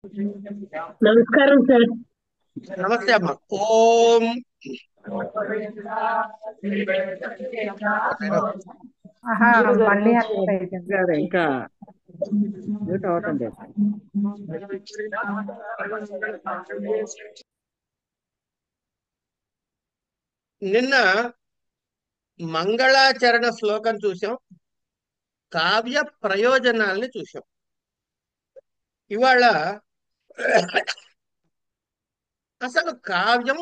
నమస్కారం సార్. నమస్తే అమ్మ. ఓం. నేను ఆహా, మీరు మళ్ళీ గారు అన్మ్యూట్ అయిపోయింది. గారు ఇంకా మ్యూట్ అవటం లేదు. నిన్న మంగళాచరణ శ్లోకం చూసాం, కావ్య ప్రయోజనాల్ని చూసాం. ఇవాళ అసలు కావ్యం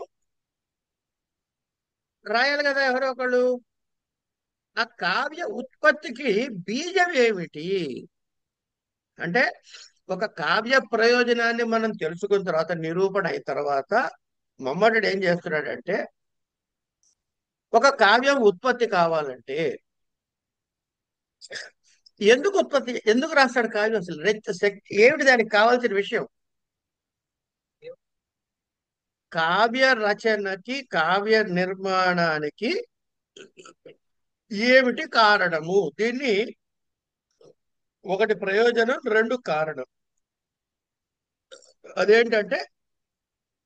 రాయాలి కదా ఎవరో ఒకళ్ళు. ఆ కావ్య ఉత్పత్తికి బీజం ఏమిటి అంటే, ఒక కావ్య ప్రయోజనాన్ని మనం తెలుసుకున్న తర్వాత, నిరూపణ అయిన తర్వాత మమ్మటుడు ఏం చేస్తున్నాడంటే, ఒక కావ్యం ఉత్పత్తి కావాలంటే ఎందుకు రాస్తాడు కావ్యం? అసలు ఏమిటి దానికి కావాల్సిన విషయం? కావ్య రచనకి, కావ్య నిర్మాణానికి ఏమిటి కారణము? దీన్ని ఒకటి ప్రయోజనం, రెండు కారణం. అదేంటంటే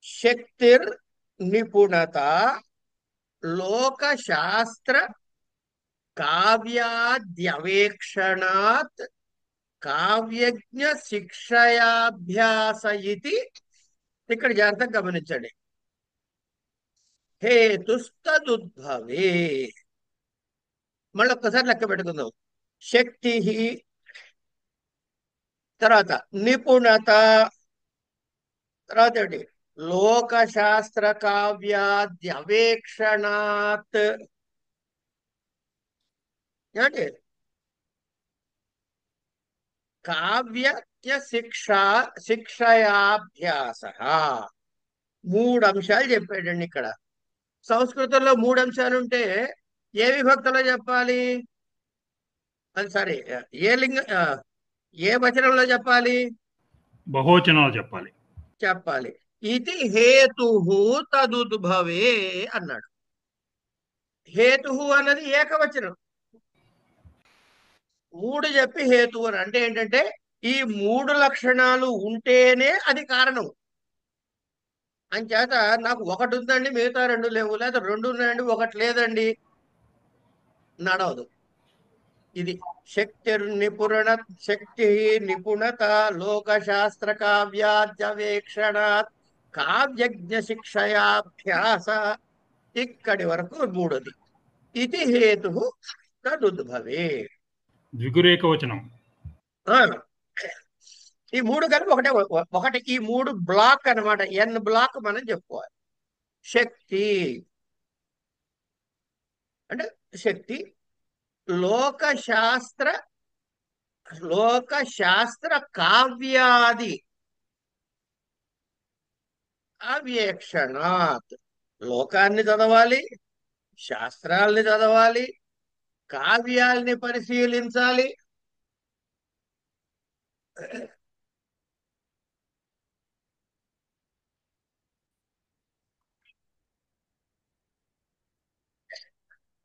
శక్తిర్ నిపుణత లోక శాస్త్ర కావ్యాద్యవేక్షణాత్ కావ్యజ్ఞ శిక్షయాభ్యాస ఇది. ఇక్కడ జాగ్రత్తగా గమనించండి. హేతుస్తదుద్భవే. మళ్ళీ ఒక్కసారి లెక్క పెట్టుకుందాం. శక్తి, తర్వాత నిపుణత, తర్వాత ఏంటి? లోకశాస్త్ర కావ్యాద్యవేక్షణాత్. ఏంటి? కావ్య శిక్షయాభ్యాస. మూడు అంశాలు చెప్పాడండి ఇక్కడ. సంస్కృతంలో మూడు అంశాలు ఉంటే ఏ విభక్తిలో చెప్పాలి? అది సరే, ఏ ఏ వచనంలో చెప్పాలి? బహువచనాలు చెప్పాలి. చెప్పాలి. ఇది హేతు తదుద్భవే అన్నాడు. హేతు అన్నది ఏకవచనం. మూడు చెప్పి హేతు అని అంటే ఏంటంటే, ఈ మూడు లక్షణాలు ఉంటేనే అది కారణం. అంచేత నాకు ఒకటి ఉందండి, మిగతా రెండు లేవు, లేదా రెండు ఉన్నాయండి ఒకటి లేదండి, నడవదు. ఇది శక్తి నిపుణత లోకశాస్త్ర కావ్యాద్యవేక్షణాత్ కావ్యజ్ఞ శిక్షయాభ్యాస. ఇక్కడి వరకు మూడోది. ఇది హేతు తదుద్భవే. ద్విగురేక వచనం. ఆ, ఈ మూడు కలిపి ఒకటి ఈ మూడు బ్లాక్ అన్నమాట. ఎన్ బ్లాక్ మనం చెప్పుకోవాలి. శక్తి అంటే శక్తి లోకశాస్త్ర లోకశాస్త్ర కావ్యాది అవ్యేక్షణాత్. లోకాన్ని చదవాలి, శాస్త్రాల్ని చదవాలి, కావ్యాల్ని పరిశీలించాలి.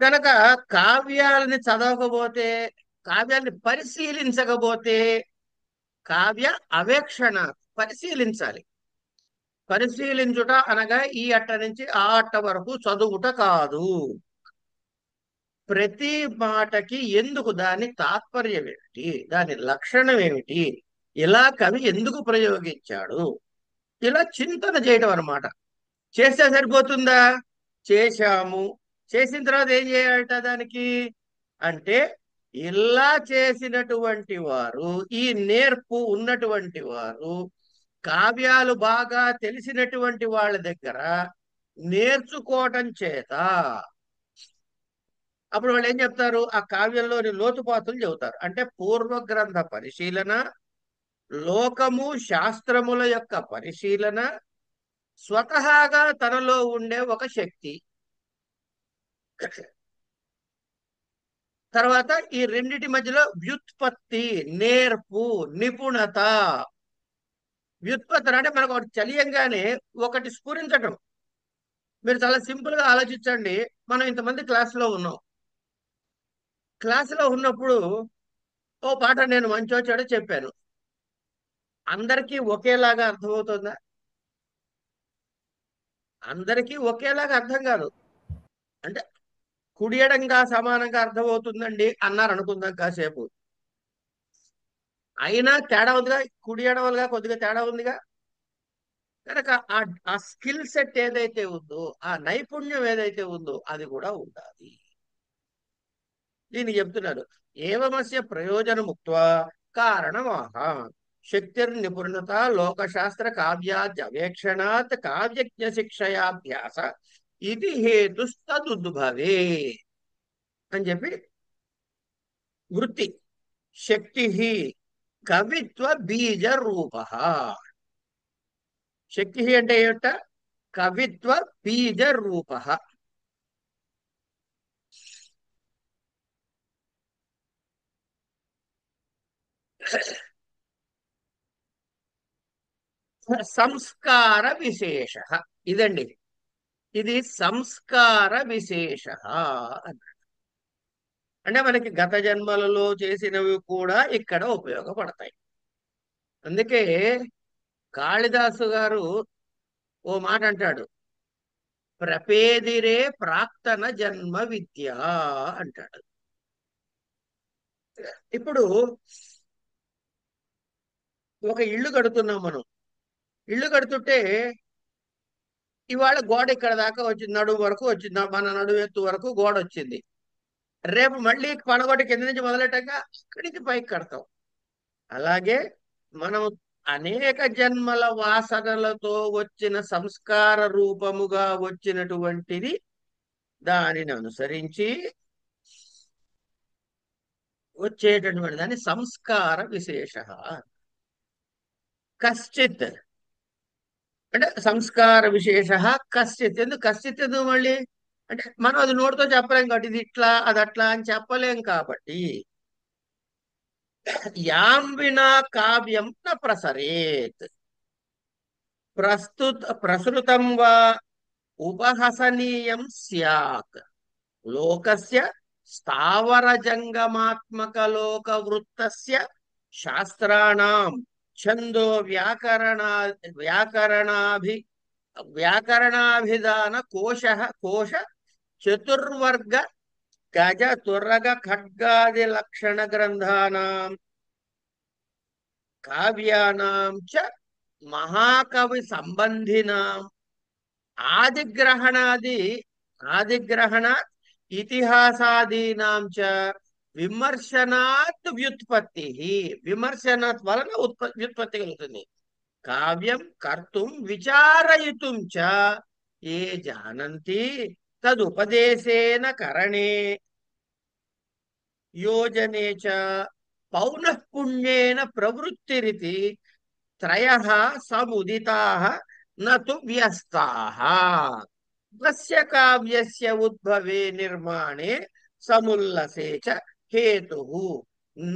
కనుక కావ్యాలని చదవకపోతే, కావ్యాన్ని పరిశీలించకపోతే, కావ్య అవేక్షణ పరిశీలించాలి. పరిశీలించుట అనగా ఈ అట్ట నుంచి ఆ అట్ట వరకు చదువుట కాదు. ప్రతి మాటకి ఎందుకు, దాని తాత్పర్యం ఏమిటి, దాని లక్షణం ఏమిటి, ఇలా కవి ఎందుకు ప్రయోగించాడు, ఇలా చింతన చేయడం అన్నమాట. చేస్తే సరిపోతుందా? చేశాము. చేసిన తర్వాత ఏం చేయాలట దానికి అంటే, ఇలా చేసినటువంటి వారు, ఈ నేర్పు ఉన్నటువంటి వారు, కావ్యాలు బాగా తెలిసినటువంటి వాళ్ళ దగ్గర నేర్చుకోవటం చేత అప్పుడు వాళ్ళు ఏం చెప్తారు? ఆ కావ్యంలోని లోతుపాతులు చెబుతారు. అంటే పూర్వగ్రంథ పరిశీలన, లోకము శాస్త్రముల యొక్క పరిశీలన, స్వతహాగా తనలో ఉండే ఒక శక్తి, తర్వాత ఈ రెండిటి మధ్యలో వ్యుత్పత్తి, నేర్పు, నిపుణత. వ్యుత్పత్తి అంటే మనకు ఒకటి చలియంగానే ఒకటి స్ఫురించటం. మీరు చాలా సింపుల్ గా ఆలోచించండి. మనం ఇంతమంది క్లాసులో ఉన్నాం. క్లాసులో ఉన్నప్పుడు ఓ పాట నేను మంచో చెడో చెప్పాను. అందరికీ ఒకేలాగా అర్థమవుతుందా? అందరికీ ఒకేలాగా అర్థం కాదు. అంటే కుడి ఎడంగా సమానంగా అర్థమవుతుందండి అన్నారు అనుకుందాం కాసేపు. అయినా తేడా ఉందిగా, కుడి ఎడవలుగా కొద్దిగా తేడా ఉందిగా. కనుక ఆ స్కిల్ సెట్ ఏదైతే ఉందో, ఆ నైపుణ్యం ఏదైతే ఉందో అది కూడా ఉండాలి. దీన్ని చెప్తున్నారు. ఏవమస్య ప్రయోజనముక్త్వా కారణమాహ శక్తిర్నిపుణత లోకశాస్త్ర కావ్యాద్యవేక్షణాత్ కావ్యజ్ఞ శిక్షయాభ్యాస ఇది హేతుస్తదుద్భవే అని చెప్పి వృత్తి శక్తి కవిత్వ బీజ రూప. శక్తి అంటే ఏమిట? కవిత్వ బీజ రూప. సంస్కార విశేష. ఇదండి, ఇది సంస్కార విశేష అన్నాడు. అంటే మనకి గత జన్మలలో చేసినవి కూడా ఇక్కడ ఉపయోగపడతాయి. అందుకే కాళిదాసు గారు ఓ మాట అంటాడు, ప్రపేదిరే ప్రాక్తన జన్మ విద్య అంటాడు. ఇప్పుడు ఒక ఇల్లు కడుతున్నాం మనం. ఇల్లు కడుతుంటే ఇవాళ గోడ ఇక్కడ దాకా వచ్చింది, నడుము వరకు వచ్చింది, మన నడుము ఎత్తు వరకు గోడ వచ్చింది. రేపు మళ్ళీ పడగొట్టి కింద నుంచి మొదలెట్టాక ఇక్కడి నుంచి పైకి కడతాం. అలాగే మనం అనేక జన్మల వాసనలతో వచ్చిన సంస్కార రూపముగా వచ్చినటువంటిది దానిని అనుసరించి వచ్చేటటువంటి దాన్ని సంస్కార విశేష. కశ్చిత్ అంటే సంస్కార విశేష కశ్చిత్. ఎందుకు కశ్చిత్? ఎందుకు మళ్ళీ అంటే మనం అది నోటితో చెప్పలేం కాబట్టి, ఇది ఇట్లా అది అట్లా అని చెప్పలేం కాబట్టి, యాం వినా కావ్యం న ప్రసరేత్ ప్రసృతం వా ఉపహసనీయం స్యాత్ లోకస్య స్థావర జంగమాత్మక లోక వృత్తస్య శాస్త్రాణం ఛందో వ్యాకరణాభి వ్యాకరణాభిధాన కోశ చతుర్వర్గ గజ తురగ ఖడ్గాది లక్షణ గ్రంథానాం కావ్యానాం చ మహాకవి సంబంధినాం ఆదిగ్రహణాది ఆదిగ్రహణ ఇతిహాసాదీనాం చ విమర్శనాత్ వ్యుత్పత్తి. విమర్శనాత్ వలన వ్యుత్పత్తి కలుగుతుంది. కావ్యం కర్తుం విచారయితుం చ ఏ జానంతి తదుపదేశేన కరణే యోజనే చ పౌనః పుణ్యేన ప్రవృత్తిరితి త్రయః సముదితాః నతు వ్యస్తాః తస్య కావ్యస్య ఉద్భవే నిర్మాణే సముల్లసే చ హేతుః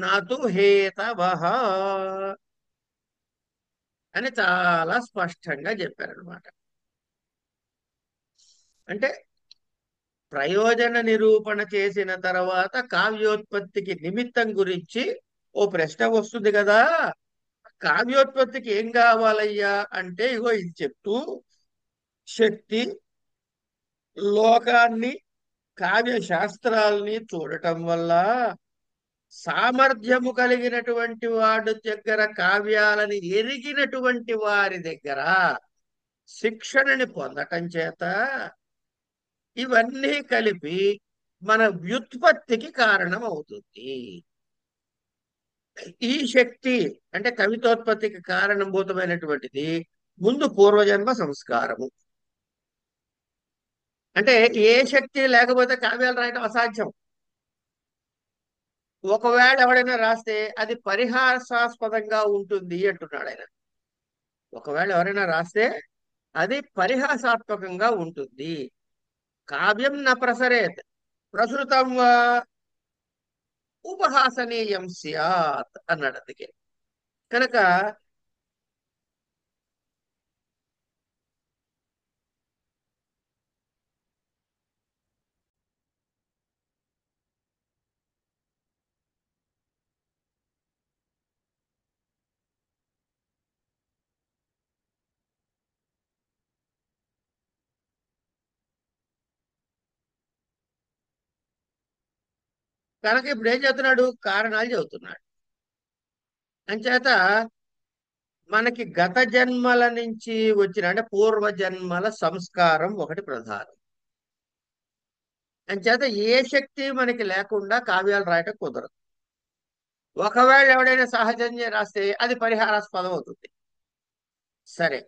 నతు హేతవః అని చాలా స్పష్టంగా చెప్పారనమాట. అంటే ప్రయోజన నిరూపణ చేసిన తర్వాత కావ్యోత్పత్తికి నిమిత్తం గురించి ఓ ప్రశ్న వస్తుంది కదా. కావ్యోత్పత్తికి ఏం కావాలయ్యా అంటే ఇగో ఇది చెప్తూ శక్తి, లోకాన్ని, కావ్య శాస్త్రాల్ని చూడటం వల్ల సామర్థ్యము కలిగినటువంటి వాడి దగ్గర, కావ్యాలని ఎరిగినటువంటి వారి దగ్గర శిక్షణని పొందటం చేత ఇవన్నీ కలిపి మన వ్యుత్పత్తికి కారణం అవుతుంది. ఈ శక్తి అంటే కవితోత్పత్తికి కారణభూతమైనటువంటిది ముందు పూర్వజన్మ సంస్కారము. అంటే ఏ శక్తి లేకపోతే కావ్యాలు రాయటం అసాధ్యం. ఒకవేళ ఎవడైనా రాస్తే అది పరిహాసాస్పదంగా ఉంటుంది అంటున్నాడు ఆయన. ఒకవేళ ఎవరైనా రాస్తే అది పరిహాసాత్మకంగా ఉంటుంది. కావ్యం న ప్రసరేత్ ప్రసృతం వా ఉపహాసనీయం స్యాత్ అన్నాడు. అందుకే కనుక కనుక ఇప్పుడు ఏం చెబుతున్నాడు? కారణాలు చెబుతున్నాడు. అంచేత మనకి గత జన్మల నుంచి వచ్చిన అంటే పూర్వ జన్మల సంస్కారం ఒకటి ప్రధానం. అంచేత ఏ శక్తి మనకి లేకుండా కావ్యాలు రాయటం కుదరదు. ఒకవేళ ఎవడైనా సహజంగా రాస్తే అది పరిహారాస్పదం అవుతుంది. సరే,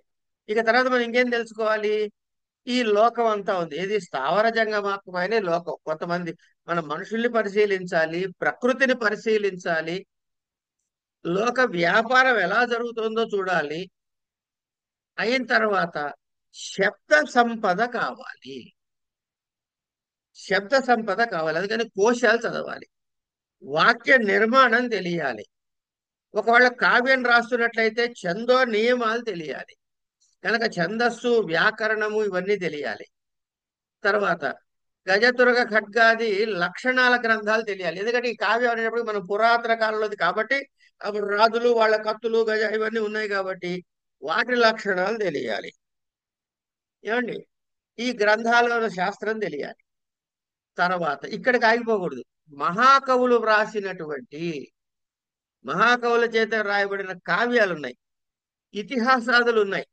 ఇక తర్వాత మనం ఇంకేం తెలుసుకోవాలి? ఈ లోకం అంతా ఉంది, ఏది స్థావర జంగమాత్మకమైన లోకం. కొంతమంది మన మనుషుల్ని పరిశీలించాలి, ప్రకృతిని పరిశీలించాలి, లోక వ్యాపారం ఎలా జరుగుతుందో చూడాలి. అయిన తర్వాత శబ్ద సంపద కావాలి. శబ్ద సంపద కావాలి, అందుకని కోశాలు చదవాలి. వాక్య నిర్మాణం తెలియాలి. ఒకవేళ కావ్యం రాస్తున్నట్లయితే ఛందో నియమాలు తెలియాలి. కనుక ఛందస్సు, వ్యాకరణము ఇవన్నీ తెలియాలి. తర్వాత గజతురగ ఖడ్గాది లక్షణాల గ్రంథాలు తెలియాలి. ఎందుకంటే ఈ కావ్యం అనేటప్పుడు మనం పురాతన కాలంలోది కాబట్టి అప్పుడు రాజులు వాళ్ళ కత్తులు గజ ఇవన్నీ ఉన్నాయి కాబట్టి వాటి లక్షణాలు తెలియాలి. ఏమండి, ఈ గ్రంథాలలో శాస్త్రం తెలియాలి. తర్వాత ఇక్కడికి ఆగిపోకూడదు. మహాకవులు వ్రాసినటువంటి మహాకవుల చేత రాయబడిన కావ్యాలు ఉన్నాయి, ఇతిహాసాదులు ఉన్నాయి.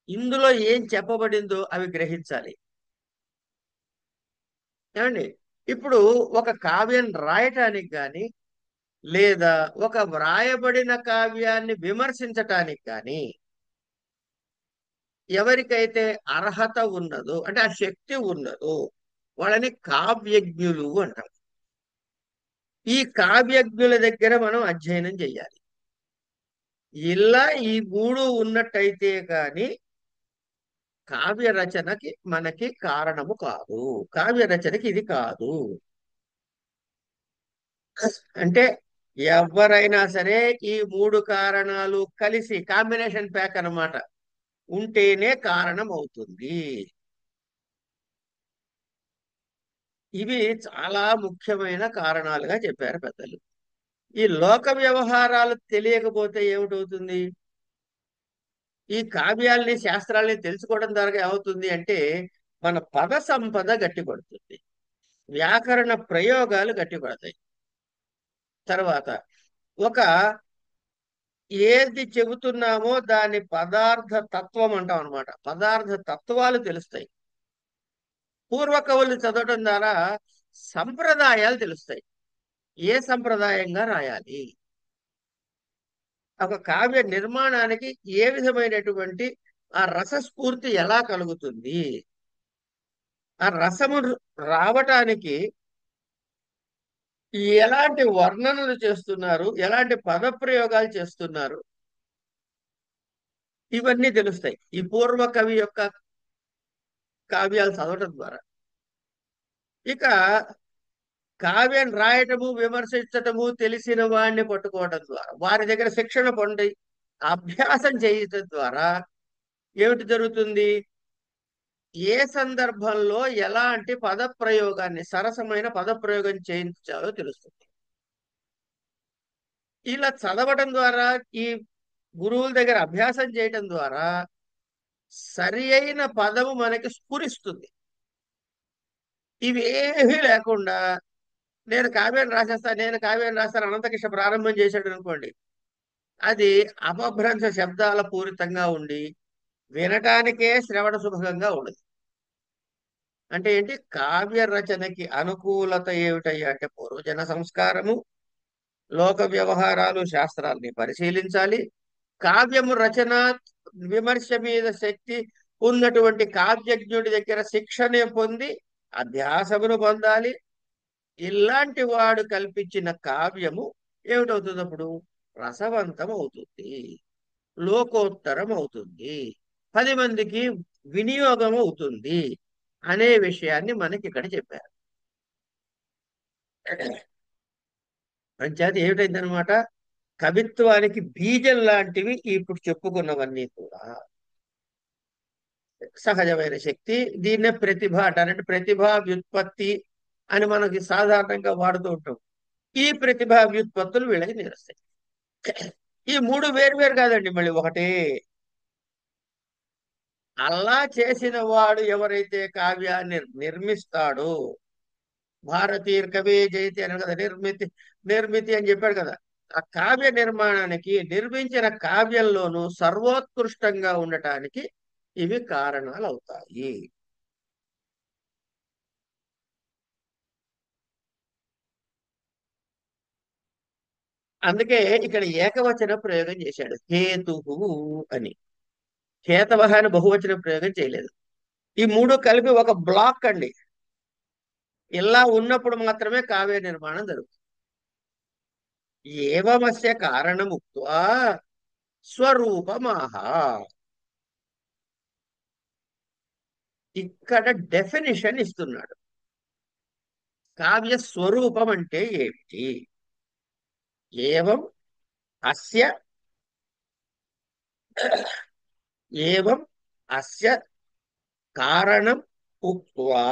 ఇందులో ఏం చెప్పబడిందో అవి గ్రహించాలి. ఏమండి, ఇప్పుడు ఒక కావ్యం రాయటానికి కానీ లేదా ఒక వ్రాయబడిన కావ్యాన్ని విమర్శించటానికి కానీ ఎవరికైతే అర్హత ఉన్నదో అంటే ఆ శక్తి ఉన్నదో వాళ్ళని కావ్యజ్ఞులు అంటాం. ఈ కావ్యజ్ఞుల దగ్గర మనం అధ్యయనం చేయాలి. ఇలా ఈ మూడు ఉన్నట్టయితే కానీ కావ్య రచనకి మనకి కారణము కాదు. కావ్య రచనకి ఇది కాదు. అంటే ఎవరైనా సరే ఈ మూడు కారణాలు కలిసి కాంబినేషన్ ప్యాక్ అన్నమాట ఉంటేనే కారణం అవుతుంది. ఇవి చాలా ముఖ్యమైన కారణాలుగా చెప్పారు పెద్దలు. ఈ లోక వ్యవహారాలు తెలియకపోతే ఏమిటవుతుంది? ఈ కావ్యాల్ని శాస్త్రాల్ని తెలుసుకోవడం ద్వారా ఏమవుతుంది అంటే మన పద సంపద గట్టిపడుతుంది, వ్యాకరణ ప్రయోగాలు గట్టిపడతాయి. తర్వాత ఒక ఏది చెబుతున్నామో దాని పదార్థ తత్వం అంటాం అనమాట. పదార్థ తత్వాలు తెలుస్తాయి. పూర్వ కవులు చదవడం ద్వారా సంప్రదాయాలు తెలుస్తాయి. ఏ సంప్రదాయంగా రాయాలి, ఒక కావ్య నిర్మాణానికి ఏ విధమైనటువంటి ఆ రసస్ఫూర్తి ఎలా కలుగుతుంది, ఆ రసము రావటానికి ఎలాంటి వర్ణనలు చేస్తున్నారు, ఎలాంటి పదప్రయోగాలు చేస్తున్నారు, ఇవన్నీ తెలుస్తాయి ఈ పూర్వ కవి యొక్క కావ్యాలు చదవటం ద్వారా. ఇక కావ్యం రాయటము, విమర్శించటము తెలిసిన వాడిని పట్టుకోవడం ద్వారా, వారి దగ్గర శిక్షణ పొంది అభ్యాసం చేయటం ద్వారా ఏమిటి జరుగుతుంది? ఏ సందర్భంలో ఎలాంటి పదప్రయోగాన్ని, సరసమైన పదప్రయోగం చేయించాలో తెలుస్తుంది. ఇలా చదవటం ద్వారా, ఈ గురువుల దగ్గర అభ్యాసం చేయటం ద్వారా సరి అయిన పదము మనకి స్ఫురిస్తుంది. ఇవేమీ లేకుండా నేను కావ్యాన్ని రాసేస్తాను, నేను కావ్యాన్ని రాస్తాను అనంతకృష్ణ ప్రారంభం చేశాడు అనుకోండి, అది అపభ్రంశ శబ్దాల పూరితంగా ఉండి వినటానికే శ్రవణ సుభగంగా ఉండదు. అంటే ఏంటి? కావ్య రచనకి అనుకూలత ఏమిటయ్యా అంటే పూర్వజన సంస్కారము, లోక వ్యవహారాలు, శాస్త్రాల్ని పరిశీలించాలి. కావ్యము రచన విమర్శ మీద శక్తి ఉన్నటువంటి కావ్యజ్ఞుడి దగ్గర శిక్షణ పొంది అభ్యాసమును పొందాలి. ఇలాంటి వాడు కల్పించిన కావ్యము ఏమిటవుతుంది? అప్పుడు రసవంతం అవుతుంది, లోకోత్తరం అవుతుంది, 10 మందికి వినియోగం అవుతుంది అనే విషయాన్ని మనకి ఇక్కడ చెప్పారు. అంచేత ఏమిటైందనమాట, కవిత్వానికి బీజం లాంటివి ఇప్పుడు చెప్పుకున్నవన్నీ కూడా. సహజమైన శక్తి, దీన్నే ప్రతిభ అంటారంటే ప్రతిభా వ్యుత్పత్తి అని మనకి సాధారణంగా వాడుతూ ఉంటాం. ఈ ప్రతిభా వ్యుత్పత్తులు వీళ్ళకి నిలుస్తాయి. ఈ మూడు వేరు కాదండి, మళ్ళీ ఒకటే. అలా చేసిన వాడు ఎవరైతే కావ్యాన్ని నిర్మిస్తాడో భారతీయ కవి జయతి అని కదా, నిర్మితి నిర్మితి అని చెప్పాడు కదా. ఆ కావ్య నిర్మాణానికి, నిర్మించిన కావ్యంలోనూ సర్వోత్కృష్టంగా ఉండటానికి ఇవి కారణాలు అవుతాయి. అందుకే ఇక్కడ ఏకవచన ప్రయోగం చేశాడు, హేతు అని. హేతవ అని బహువచన ప్రయోగం చేయలేదు. ఈ మూడు కలిపి ఒక బ్లాక్ అండి. ఇలా ఉన్నప్పుడు మాత్రమే కావ్య నిర్మాణం జరుగుతుంది. ఏవమస్య కారణముక్త్వా స్వరూపమాహ. ఇక్కడ డెఫినిషన్ ఇస్తున్నాడు. కావ్య స్వరూపం అంటే ఏమిటి? ఏవం అస్య ఏవం అస్య కారణం ఉక్త్వా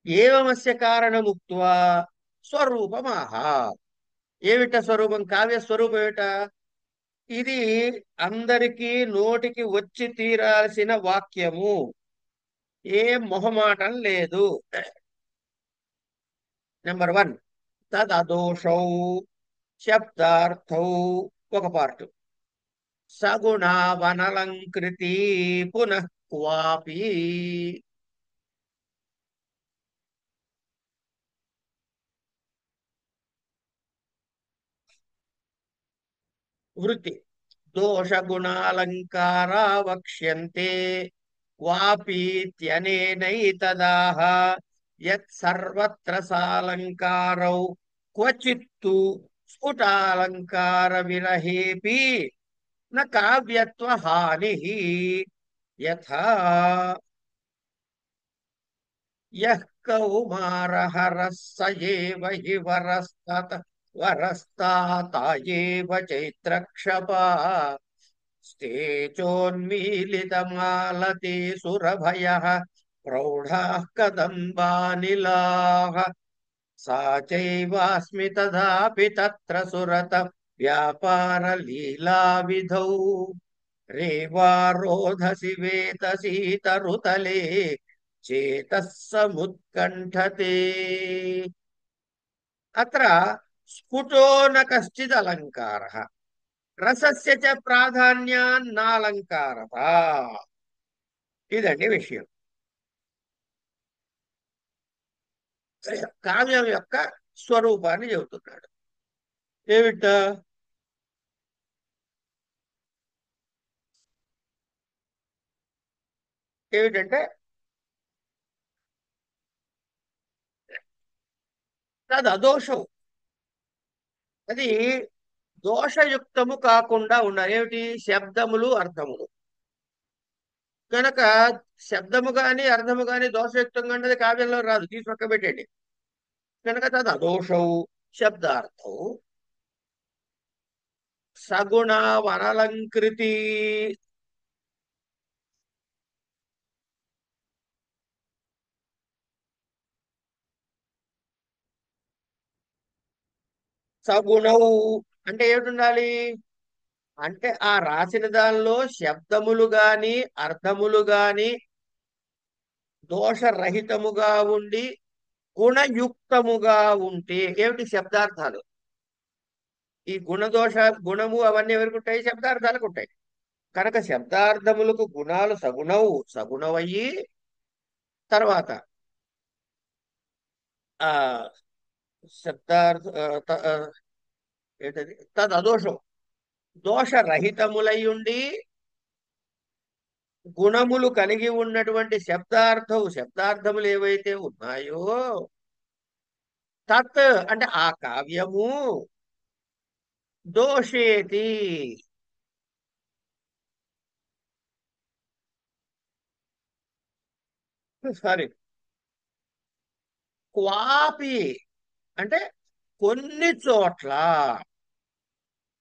ఏవమస్య కారణముక్త్వా స్వరూపమాహ. ఏమిట స్వరూపం? కావ్య స్వరూపం ఏమిట? ఇది అందరికీ నోటికి వచ్చి తీరాల్సిన వాక్యము, ఏం మొహమాటం లేదు. నెంబర్ 1, తదదోషౌ శబ్దార్థౌ ఒక పార్ట్, సగుణావనలంకృతి పునః క్వాపి. వృత్తి దోషగుణాలంకారా వక్ష్యంతే క్వాపీత్యనేనైతదాహ యత్ సర్వత్ర సాలంకారౌ క్వచిత్తు స్ఫుటాలంకార విరహేపి న కావ్యత్వ హాని. యథా యః కౌమారహరః స ఏవ హి వరస్తాత ఏవ చైత్రక్షపా స్థేచోన్మీలితమాలతే సురభయః ప్రౌఢాః కదంబానిలాః సా చైవాస్మి తథాపి తత్ర సురత వ్యాపార లీలా విధౌ రేవారోధసి వేతసీతరుతలే చేతః సముత్కంఠతే. అత్ర స్ఫుటో న కశ్చిద్ అలంకారః రసస్య చ ప్రాధాన్యాన్నాలంకారత. ఇదండి విషయం. కావ్యం యొక్క స్వరూపాన్ని చెబుతున్నాడు. ఏమిట? ఏమిటంటే అది అదోషం, అది దోషయుక్తము కాకుండా ఉండాలి. ఏమిటి? శబ్దములు అర్థములు. కనుక శబ్దము గాని అర్థము గాని దోషయుక్తంగా ఉన్నది కావ్యంలో రాదు, తీసి పక్క పెట్టండి. కనుక తది అదోషౌ శబ్దార్థౌ సగుణావనలంకృతి. సగుణౌ అంటే ఏమిటి ఉండాలి? అంటే ఆ రాసిన దానిలో శబ్దములు గాని అర్థములు గాని దోషరహితముగా ఉండి గుణయుక్తముగా ఉంటే. ఏమిటి? శబ్దార్థాలు. ఈ గుణదోష గుణము అవన్నీ ఎవరికి ఉంటాయి? శబ్దార్థాలకు ఉంటాయి. కనుక శబ్దార్థములకు గుణాలు సగుణవయ్యి, తర్వాత ఆ శబ్దార్థ ఏంటది? తదదోషం దోషరహితములై ఉండి గుణములు కలిగి ఉన్నటువంటి శబ్దార్థములు ఏవైతే ఉన్నాయో, తత్ అంటే ఆ కావ్యము దోషేతి సారీ క్వాపి అంటే కొన్ని చోట్ల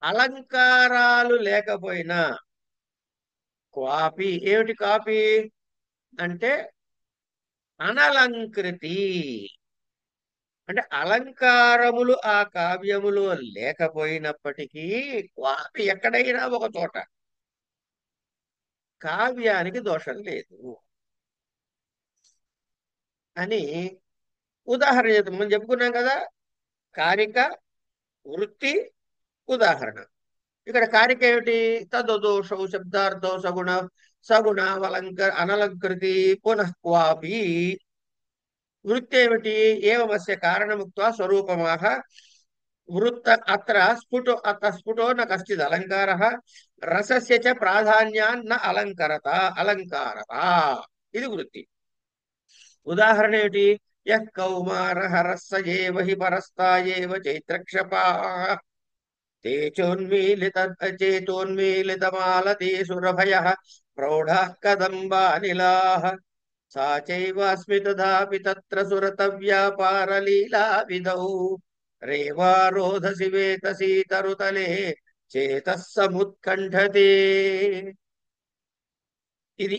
అలంకారాలు లేకపోయినా. క్వాపి ఏమిటి? కాపి అంటే అనలంకృతి, అంటే అలంకారములు ఆ కావ్యములో లేకపోయినప్పటికీ క్వాపి ఎక్కడైనా ఒక చోట కావ్యానికి దోషం లేదు అని ఉదాహరణ చేద్దాం. మనం చెప్పుకున్నాం కదా, కారిక, వృత్తి, ఉదాహరణ. ఇక్కడ కారిక ఏమిటి? తదోషౌ శబ్దార్థౌ సగుణ సగుణ అనలంకృతి పునః క్వాపి. వృత్తి ఏమిటి? ఏవమస్య కారణముక్త్వా స్వరూపమాహ వృత్త అత్ర స్ఫుటో న కశ్చిద్ అలంకారః రసస్య చ ప్రాధాన్యాన్న అలంకారత. ఇది వృత్తి. ఉదాహరణ ఏమిటి? యః కౌమారః రస్స ఏవ హి పరస్తాయేవ చైత్రక్షపాః చేతోన్మీలితమాలతే సురభయః ప్రౌఢాః కదంబానిలాః సా చైవాస్మి తథాపి తత్ర సురతవ్యాపారలీలా విధౌ రేవారోధసి వేతసీ తరుతలే చేతః సముత్కంఠతే. ఇది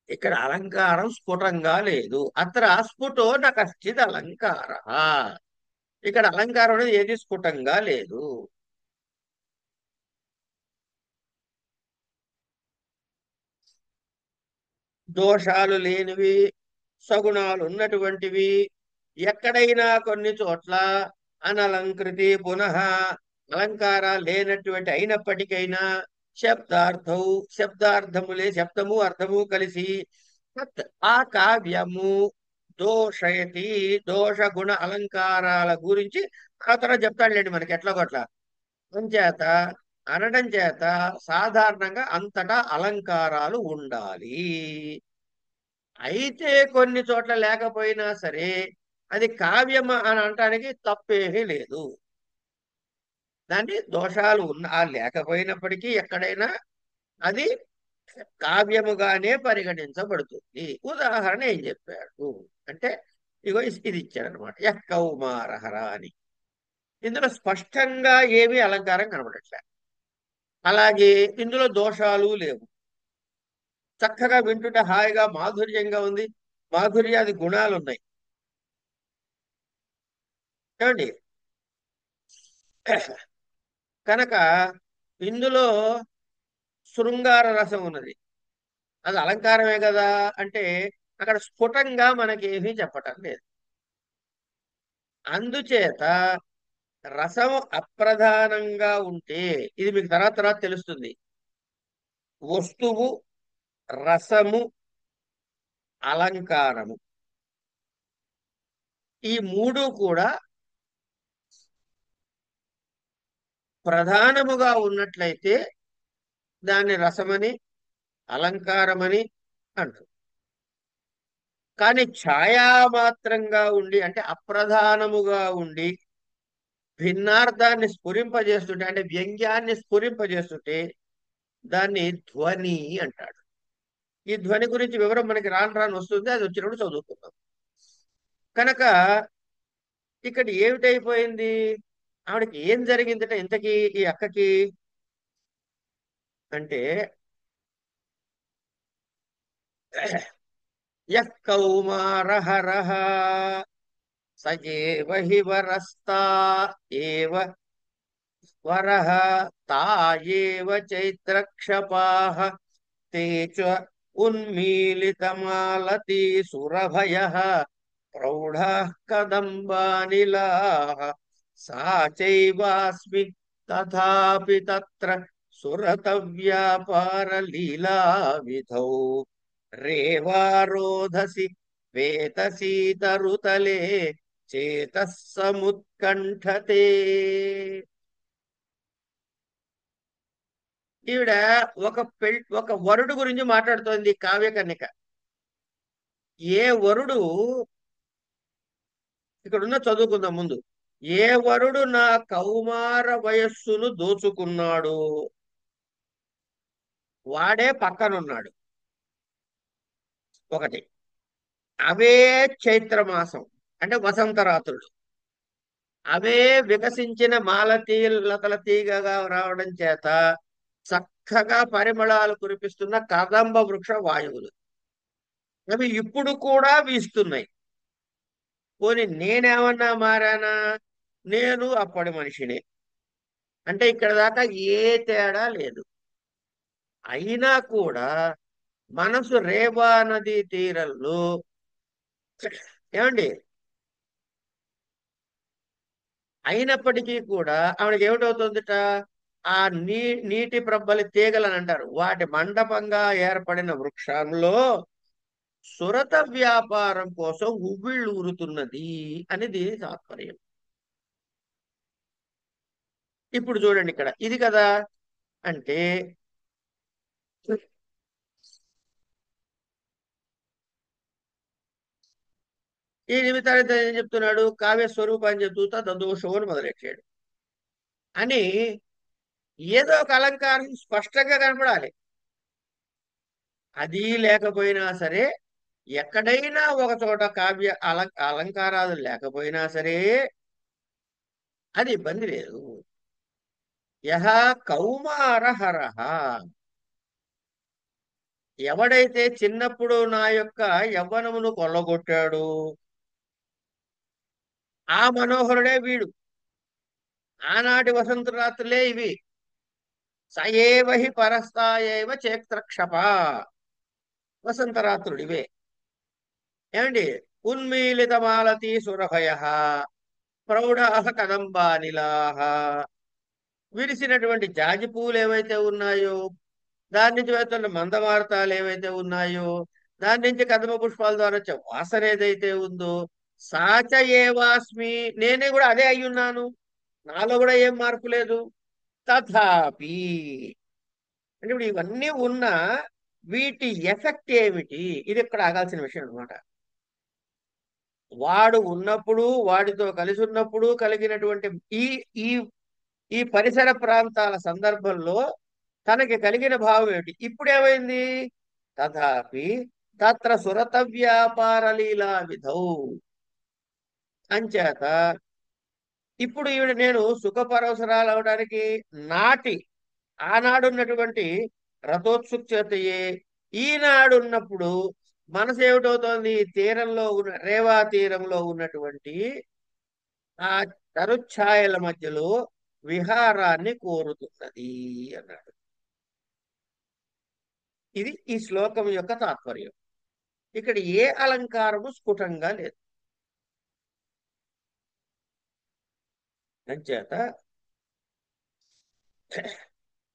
ఇక్కడ అలంకారం స్ఫుటంగా లేదు. అత్ర స్ఫుటో న కశ్చిద్ అలంకార. ఇక్కడ అలంకారం అనేది ఏది స్ఫుటంగా లేదు. దోషాలు లేనివి, సగుణాలు ఉన్నటువంటివి, ఎక్కడైనా కొన్ని చోట్ల అనలంకృతి పునః అలంకారాలు లేనటువంటి అయినప్పటికైనా శబ్దార్థములే, శబ్దము అర్థము కలిసి ఆ కావ్యము దోషయతి, దోష గుణ అలంకారాల గురించి ఆ తర్వాత చెప్తాడులేండి మనకి ఎట్లా కొట్ల. అంచేత అనడం చేత సాధారణంగా అంతటా అలంకారాలు ఉండాలి. అయితే కొన్ని చోట్ల లేకపోయినా సరే అది కావ్యం అని అనటానికి తప్పేమీ లేదు. దాన్ని దోషాలు లేకపోయినప్పటికీ ఎక్కడైనా అది కావ్యముగానే పరిగణించబడుతుంది. ఉదాహరణ ఏం చెప్పాడు అంటే, ఇగో ఇది ఇచ్చాడనమాట, యః కౌమారహర అని. ఇందులో స్పష్టంగా ఏమీ అలంకారం కనబడట్లే. అలాగే ఇందులో దోషాలు లేవు. చక్కగా వింటుంటే హాయిగా మాధుర్యంగా ఉంది. మాధుర్యాది గుణాలు ఉన్నాయి. ఏమండి? కనుక ఇందులో శృంగార రసం ఉన్నది. అది అలంకారమే కదా అంటే అక్కడ స్ఫుటంగా మనకి ఏమీ చెప్పటం లేదు. అందుచేత రసము అప్రధానంగా ఉంటే, ఇది మీకు తర్వాత తర్వాత తెలుస్తుంది, వస్తువు, రసము, అలంకారము ఈ మూడు కూడా ప్రధానముగా ఉన్నట్లయితే దాన్ని రసమని, అలంకారమని అంటారు. కానీ ఛాయామాత్రంగా ఉండి అంటే అప్రధానముగా ఉండి భిన్నార్థాన్ని స్ఫురింపజేస్తుంటే అంటే వ్యంగ్యాన్ని స్ఫురింపజేస్తుంటే దాన్ని ధ్వని అంటాడు. ఈ ధ్వని గురించి వివరం మనకి రాను రాను వస్తుంది, అది వచ్చినప్పుడు చదువుకుందాం. కనుక ఇక్కడ ఏమిటైపోయింది, ఆవిడకి ఏం జరిగిందట ఇంతకీ ఈ అక్కకి అంటే, యః కౌమారహరః స ఏవ హి వరస్తా ఏవ వరః తా ఏవ చైత్రక్షపాః తే చ ఉన్మీలితమాలతీ సురభయః ప్రౌఢాః కదంబానిలాః సా చైవాస్మి తథాపి తత్ర సురతవ్యాపారలీలా విధౌ రేవారోధసి వేతసీతరుతలే చేతః సముత్కంఠతే. ఈవిడ ఒక వరుడు గురించి మాట్లాడుతోంది కావ్యకన్నిక. ఏ వరుడు, ఇక్కడున్న చదువుకుందాం ముందు. ఏ వరుడు నా కౌమార వయస్సును దోచుకున్నాడు వాడే పక్కనున్నాడు. ఒకటి, అవే చైత్రమాసం అంటే వసంతరాత్రుడు, అవే వికసించిన మాలతీ లతల తీగగా రావడం చేత చక్కగా పరిమళాలు కురిపిస్తున్న కదంబ వృక్ష వాయువులు అవి ఇప్పుడు కూడా వీస్తున్నాయి. పోనీ నేనేమన్నా మారానా? నేను అప్పటి మనిషిని. అంటే ఇక్కడ దాకా ఏ తేడా లేదు. అయినా కూడా మనసు రేవా నదీ తీరంలో ఏమండి అయినప్పటికీ కూడా ఆవిడకి ఏమిటవుతుందిట, ఆ నీ నీటి ప్రబ్బలి తీగలని అంటారు, వాటి మండపంగా ఏర్పడిన వృక్షంలో సురత వ్యాపారం కోసం ఉవ్విళ్ళూరుతున్నది అని దీని తాత్పర్యం. ఇప్పుడు చూడండి ఇక్కడ ఇది కదా, అంటే ఈ నిమిత్తాన్ని ఏం చెప్తున్నాడు, కావ్య స్వరూపాన్ని చెప్తూ దోషం అని మొదలెట్టాడు అని. ఏదో ఒక అలంకారం స్పష్టంగా కనపడాలి. అది లేకపోయినా సరే, ఎక్కడైనా ఒక చోట కావ్య అలంకారాలు లేకపోయినా సరే అది ఇబ్బంది లేదు. యహ కౌమారహరహ, ఎవడైతే చిన్నప్పుడు నా యొక్క యవ్వనమును కొల్లగొట్టాడు ఆ మనోహరుడే వీడు. ఆనాటి వసంత రాత్రులే ఇవి. సయేవహి పరస్తాయేవ చేక్త్రక్షప, వసంత రాత్రులు ఇవే. ఏమండి, ఉన్మీలిత మాలతీ సురభయ ప్రౌఢాహ కదంబానిలాహ, విరిసినటువంటి జాజి పూలు ఏవైతే ఉన్నాయో, దాని నుంచి వెళ్తున్న మందమార్తాలు ఏవైతే ఉన్నాయో, దాని నుంచి కదమ పుష్పాల ద్వారా వచ్చే వాసన ఏదైతే ఉందో, సాచ ఏవాస్మి, నేనే కూడా అదే అయ్యున్నాను, నాలో కూడా ఏం మార్పు లేదు. తథాపి, అంటే ఇప్పుడు ఇవన్నీ ఉన్నా వీటి ఎఫెక్ట్ ఏమిటి, ఇది ఇక్కడ ఆగాల్సిన విషయం అనమాట. వాడు ఉన్నప్పుడు, వాడితో కలిసి ఉన్నప్పుడు కలిగినటువంటి ఈ ఈ ఈ పరిసర ప్రాంతాల సందర్భంలో తనకి కలిగిన భావం ఏమిటి, ఇప్పుడు ఏమైంది. తథాపి తత్ర సురత వ్యాపార లీలా విధౌ, అంచేత ఇప్పుడు ఈవిడ నేను సుఖపరవసరాలు అవడానికి నాటి ఆనాడున్నటువంటి రథోత్సుకతయే ఈనాడున్నప్పుడు మనసు ఏమిటవుతోంది, తీరంలో ఉన్న రేవా తీరంలో ఉన్నటువంటి ఆ తరుఛాయల మధ్యలో విహారాన్ని కోరుతున్నది అన్నాడు. ఇది ఈ శ్లోకం యొక్క తాత్పర్యం. ఇక్కడ ఏ అలంకారము స్ఫుటంగా లేదు. అంచేత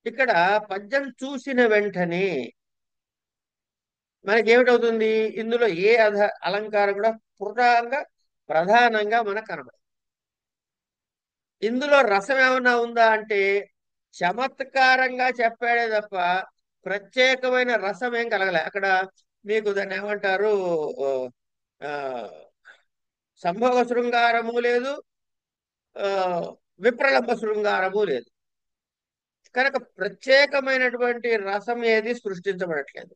ఇక్కడ పద్యం చూసిన వెంటనే మనకి ఏమిటవుతుంది, ఇందులో ఏ అలంకారం కూడా ప్రధానంగా మనకు కనబడదు. ఇందులో రసం ఏమన్నా ఉందా అంటే చమత్కారంగా చెప్పాడే తప్ప ప్రత్యేకమైన రసం ఏం కలగలే అక్కడ. మీకు దాన్ని ఏమంటారు, ఆ సంభోగ శృంగారము లేదు, ఆ విప్రలంబ శృంగారము లేదు. కనుక ప్రత్యేకమైనటువంటి రసం ఏది సృష్టించబడట్లేదు.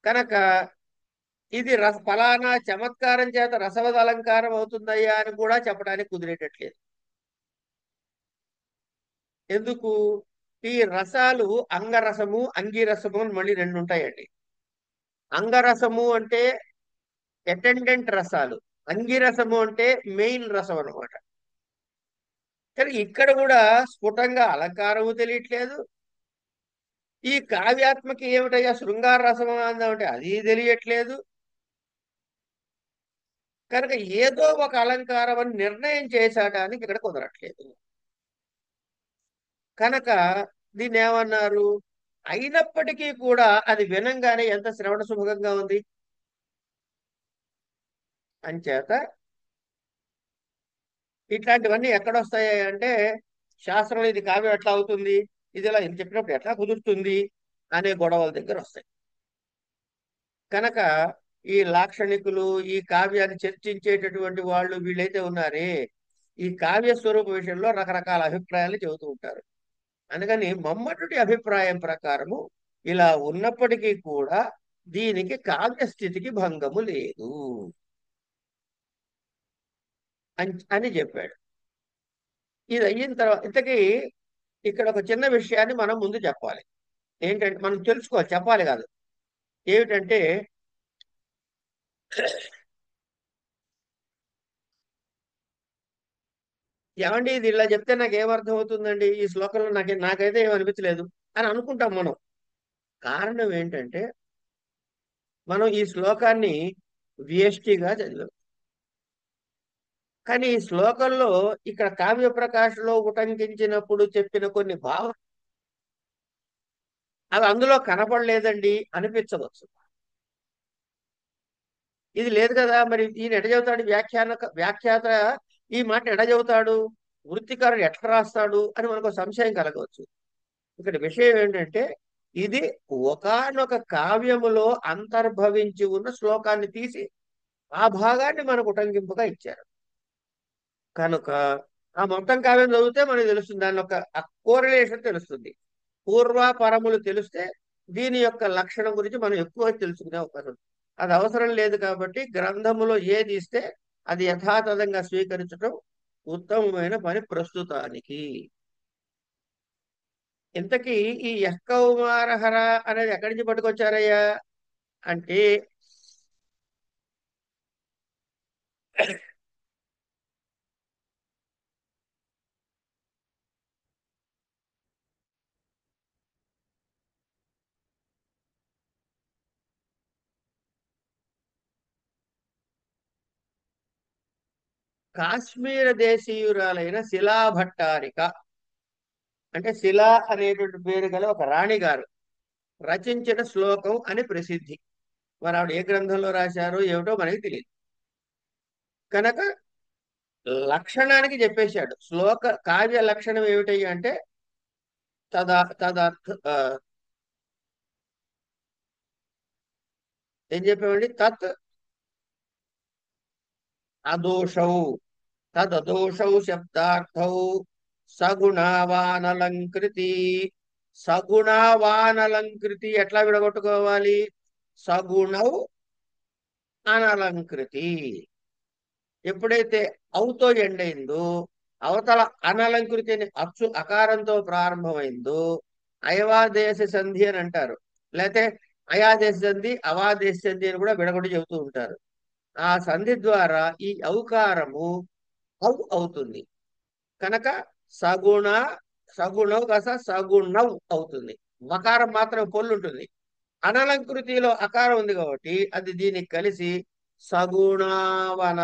కనుక ఇది ఫలానా చమత్కారం చేత రసవద అలంకారం అవుతుందయ్యా అని కూడా చెప్పడానికి కుదిరేటట్లేదు. ఎందుకు, ఈ రసాలు అంగరసము అంగిరసము అని మళ్ళీ రెండు ఉంటాయండి. అంగరసము అంటే అటెండెంట్ రసాలు, అంగిరసము అంటే మెయిన్ రసం అనమాట. కానీ ఇక్కడ కూడా స్ఫుటంగా అలంకారము తెలియట్లేదు. ఈ కావ్యాత్మకి ఏమిటయ్యా శృంగార రసం అంటే అది తెలియట్లేదు. కనుక ఏదో ఒక అలంకారం అని నిర్ణయం చేసడానికి ఇక్కడ కుదరట్లేదు. కనుక దీన్ని ఏమన్నారు, అయినప్పటికీ కూడా అది వినంగానే ఎంత శ్రవణ సుభగంగా ఉంది. అంచేత ఇట్లాంటివన్నీ ఎక్కడొస్తాయి అంటే శాస్త్రంలో ఇది కావ్యం ఎట్లా అవుతుంది, ఇది ఇలా ఇది చెప్పినప్పుడు ఎట్లా కుదురుతుంది అనే గొడవల దగ్గర వస్తాయి. కనుక ఈ లాక్షణికులు, ఈ కావ్యాన్ని చర్చించేటటువంటి వాళ్ళు వీళ్ళైతే ఉన్నారే, ఈ కావ్య స్వరూప విషయంలో రకరకాల అభిప్రాయాలు చెబుతూ ఉంటారు. అందుకని మమ్మటుడి అభిప్రాయం ప్రకారము ఇలా ఉన్నప్పటికీ కూడా దీనికి కావ్యస్థితికి భంగము లేదు అని చెప్పాడు. ఇది అయిన తర్వాత ఇంతకీ ఇక్కడ ఒక చిన్న విషయాన్ని మనం ముందు చెప్పాలి. ఏంటంటే మనం తెలుసుకోవాలి, చెప్పాలి కాదు. ఏమిటంటే ఏమండి ఇది ఇలా చెప్తే నాకు ఏమర్థం అవుతుందండి, ఈ శ్లోకంలో నాకైతే ఏమనిపించలేదు అని అనుకుంటాం మనం. కారణం ఏంటంటే మనం ఈ శ్లోకాన్ని వ్యష్టిగా చదివాం. కానీ ఈ శ్లోకంలో ఇక్కడ కావ్య ప్రకాశంలో ఉటంకించినప్పుడు చెప్పిన కొన్ని భావం అవి అందులో కనపడలేదండి అనిపించవచ్చు. ఇది లేదు కదా, మరి ఈయన ఎట చెబుతాడు, వ్యాఖ్యాత ఈ మాట ఎట చెబుతాడు, వృత్తికారుడు ఎట్లా రాస్తాడు అని మనకు సంశయం కలగవచ్చు. ఇక్కడ విషయం ఏంటంటే ఇది ఒకానొక కావ్యములో అంతర్భవించి ఉన్న శ్లోకాన్ని తీసి ఆ భాగాన్ని మనకు ఉటంకింపుగా ఇచ్చారు. కనుక ఆ మొత్తం కావ్యం చదివితే మనకు తెలుస్తుంది, దాని యొక్క కోరిలేషన్ తెలుస్తుంది. పూర్వ పరములు తెలిస్తే దీని యొక్క లక్షణం గురించి మనం ఎక్కువ తెలుసుకునే అవకాశం ఉంది. అది అవసరం లేదు కాబట్టి గ్రంథములో ఏది ఇస్తే అది యథాతథంగా స్వీకరించడం ఉత్తమమైన పని ప్రస్తుతానికి. ఇంతకీ ఈ యఃకౌమారహర అనేది ఎక్కడి నుంచి పట్టుకొచ్చారయ్యా అంటే కాశ్మీర దేశీయురాలైన శిలాభట్టారిక, అంటే శిలా అనేటువంటి పేరు గల ఒక రాణి గారు రచించిన శ్లోకం అని ప్రసిద్ధి. మరి ఆవిడ ఏ గ్రంథంలో రాశారో ఏమిటో మనకి తెలియదు. కనుక లక్షణానికి చెప్పేశాడు. కావ్య లక్షణం ఏమిటయ్యా అంటే తదర్థ ఏం చెప్పామండి, అదోషౌ తదోషౌ శబ్దార్థౌ సగుణావానలంకృతి. సగుణావానలంకృతి ఎట్లా విడగొట్టుకోవాలి, సగుణౌ అనలంకృతి. ఎప్పుడైతే ఔతో ఎండైందో అవతల అనలంకృతి అని అచ్చు అకారంతో ప్రారంభమైందో అయవాదేశ సంధి అని అంటారు, లేకపోతే అయాదేశ సంధి అవాదేశ సంధి అని కూడా విడగొట్టి చెబుతూ ఉంటారు. ఆ సంధి ద్వారా ఈ ఔకారము అవుతుంది. కనుక సగుణ సగుణౌ కస సగుణౌ అవుతుంది. మకారం మాత్రం పొల్లు ఉంటుంది. అనలంకృతిలో అకారం ఉంది కాబట్టి అది దీనికి కలిసి సగుణావనలంకృతి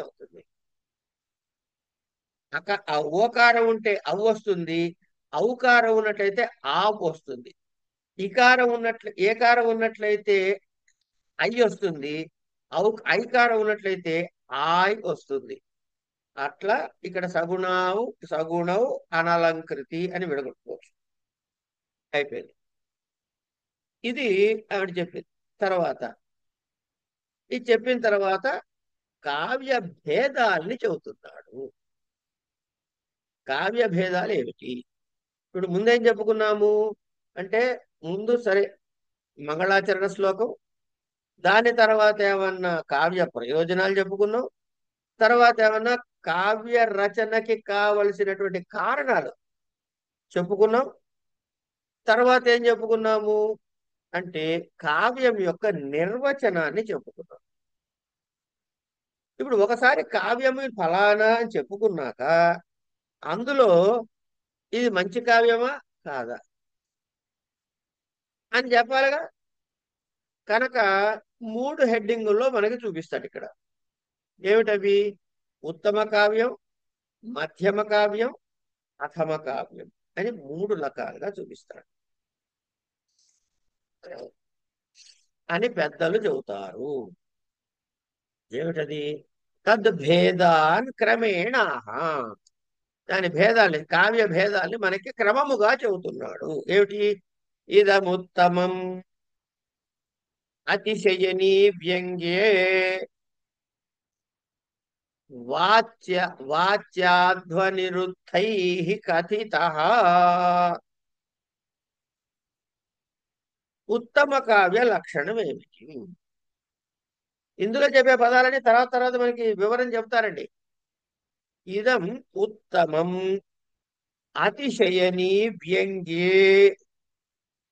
అవుతుంది. ఓకారం ఉంటే అవ్ వస్తుంది, ఔకారం ఉన్నట్లయితే ఆవ్ వస్తుంది. ఏకారం ఉన్నట్లయితే ఐ వస్తుంది, ఐకారం ఉన్నట్లయితే ఆయ్ వస్తుంది. అట్లా ఇక్కడ సగుణౌ అనలంకృతి అని విడగొట్టుకోవచ్చు. అయిపోయింది. ఇది ఆవిడ చెప్పింది. ఇది చెప్పిన తర్వాత కావ్య భేదాల్ని చెబుతున్నాడు. కావ్య భేదాలు ఏమిటి? ఇప్పుడు ముందేం చెప్పుకున్నాము అంటే, ముందు సరే మంగళాచరణ శ్లోకం, దాని తర్వాత ఏమన్నా కావ్య ప్రయోజనాలు చెప్పుకున్నాం, తర్వాత ఏమన్నా కావ్య రచనకి కావలసినటువంటి కారణాలు చెప్పుకున్నాం. తర్వాత ఏం చెప్పుకున్నాము అంటే కావ్యం యొక్క నిర్వచనాన్ని చెప్పుకున్నాం. ఇప్పుడు ఒకసారి కావ్యము ఫలానా అని చెప్పుకున్నాక అందులో ఇది మంచి కావ్యమా కాదా అని చెప్పాలిగా. కనుక 3 హెడ్డింగుల్లో మనకి చూపిస్తాడు ఇక్కడ. ఏమిటవి? ఉత్తమ కావ్యం, మధ్యమ కావ్యం, అథమ కావ్యం అని 3 రకాలుగా చూపిస్తాడు అని పెద్దలు చెబుతారు. ఏమిటది? తద్భేదాన్ క్రమేణ, దాని భేదాల్ని, కావ్య భేదాల్ని మనకి క్రమముగా చెబుతున్నాడు. ఏమిటి? ఇదముత్తమం అతిశయనీ వ్యంగ్యే వాచ్యాధ్వనిరుద్ధై కథితః. ఉత్తమ కావ్య లక్షణం ఏమిటి? ఇందులో చెప్పే పదాలని తర్వాత మనకి వివరం చెప్తారండి. ఇదం ఉత్తమం అతిశయనీ వ్యంగ్యే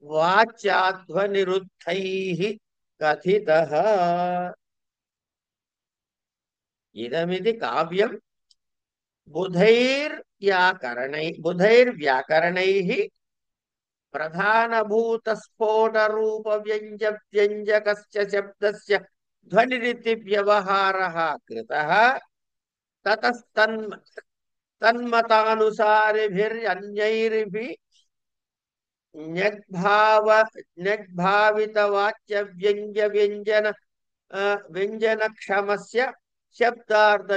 వాచ్యాధ్వనిరుద్ధై కథితః. ఇదమిది కావ్యం బుధైర్వ్యాకరణై ప్రధానభూత స్ఫోట రూప వ్యంజకస్య శబ్దస్య ధ్వనిరితి వ్యవహారः కృతः తతస్తన్మ తన్మతానుసారిభిరన్యైరిభి న్యగ్భావిత వాచ్య వ్యంజనక్షమస్య శబ్దార్థ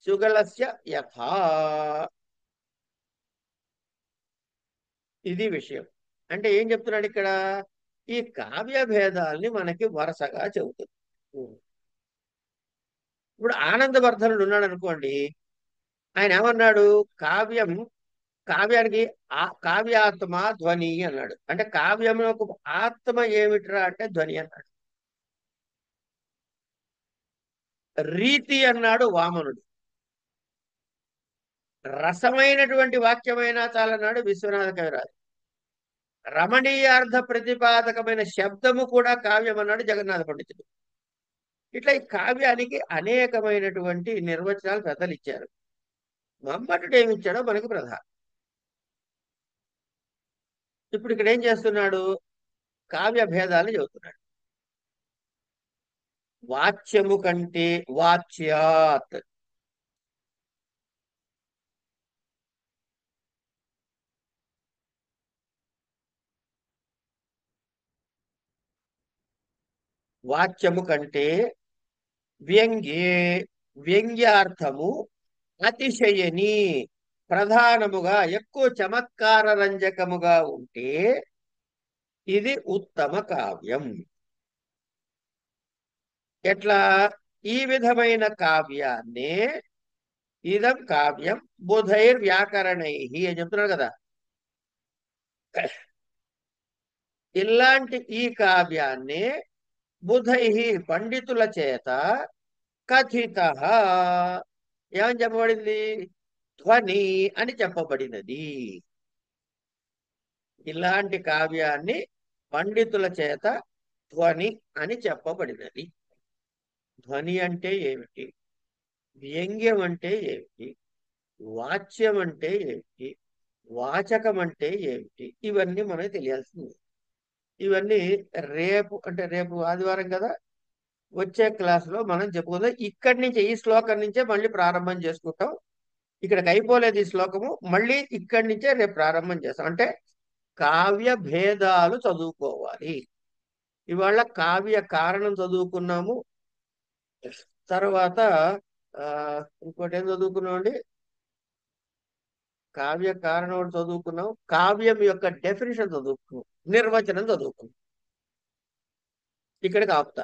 యుగళస్య యథా. ఇది విషయం. అంటే ఏం చెప్తున్నాడు ఇక్కడ? ఈ కావ్య భేదాల్ని మనకి వరుసగా చెబుతుంది. ఇప్పుడు ఆనందవర్ధనుడు ఉన్నాడు అనుకోండి, ఆయన ఏమన్నాడు? కావ్యానికి కావ్యాత్మ ధ్వని అన్నాడు. అంటే కావ్యంలో ఒక ఆత్మ ఏమిట్రా అంటే ధ్వని అన్నాడు. రీతి అన్నాడు వామనుడు. రసమైనటువంటి వాక్యమైనా చాలన్నాడు విశ్వనాథ కవిరాజు. రమణీయార్థ ప్రతిపాదకమైన శబ్దము కూడా కావ్యం అన్నాడు జగన్నాథ పండితుడు. ఇట్లా ఈ కావ్యానికి అనేకమైనటువంటి నిర్వచనాలు పెద్దలు ఇచ్చారు. మమ్మటుడు ఏమిచ్చాడో మనకి ప్రధానం. ఇప్పుడు ఇక్కడ ఏం చేస్తున్నాడు? కావ్య భేదాన్ని చెబుతున్నాడు. వాచ్యము కంటే వాచ్యాత్, వాచ్యము కంటే వ్యంగ్యార్థము అతిశయని ప్రధానముగా ఎక్కువ చమత్కార రంజకముగా ఉంటే ఇది ఉత్తమ కావ్యం. ఎట్లా? ఈ విధమైన కావ్యాన్నే ఇదం కావ్యం బుధైర్వ్యాకరణై అని చెప్తున్నాడు కదా. ఇలాంటి ఈ కావ్యాన్ని బుధై పండితుల చేత కథిత ఏమని చెప్పబడింది? ధ్వని అని చెప్పబడినది. ఇలాంటి కావ్యాన్ని పండితుల చేత ధ్వని అని చెప్పబడినది. ధ్వని అంటే ఏమిటి? వ్యంగ్యం అంటే ఏమిటి? వాచ్యం అంటే ఏమిటి? వాచకం అంటే ఏమిటి? ఇవన్నీ మనకి తెలియాల్సింది. ఇవన్నీ రేపు ఆదివారం కదా, వచ్చే క్లాసులో మనం చెప్పుకుందాం. ఇక్కడి నుంచి ఈ శ్లోకం నుంచే మళ్ళీ ప్రారంభం చేసుకుంటాం. ఇక్కడికి అయిపోలేదు ఈ శ్లోకము, మళ్ళీ ఇక్కడి నుంచే రేపు ప్రారంభం చేస్తాం. అంటే కావ్య భేదాలు చదువుకోవాలి. ఇవాళ కావ్య కారణం చదువుకున్నాము. తర్వాత ఇంకోటి ఏం చదువుకున్నాం అండి? కావ్య కారణం ఒకటి చదువుకున్నాం. కావ్యం యొక్క డెఫినేషన్ చదువుకున్నాం. నిర్వచనం చదువుకున్నాం. ఇక్కడికి ఆపుతా.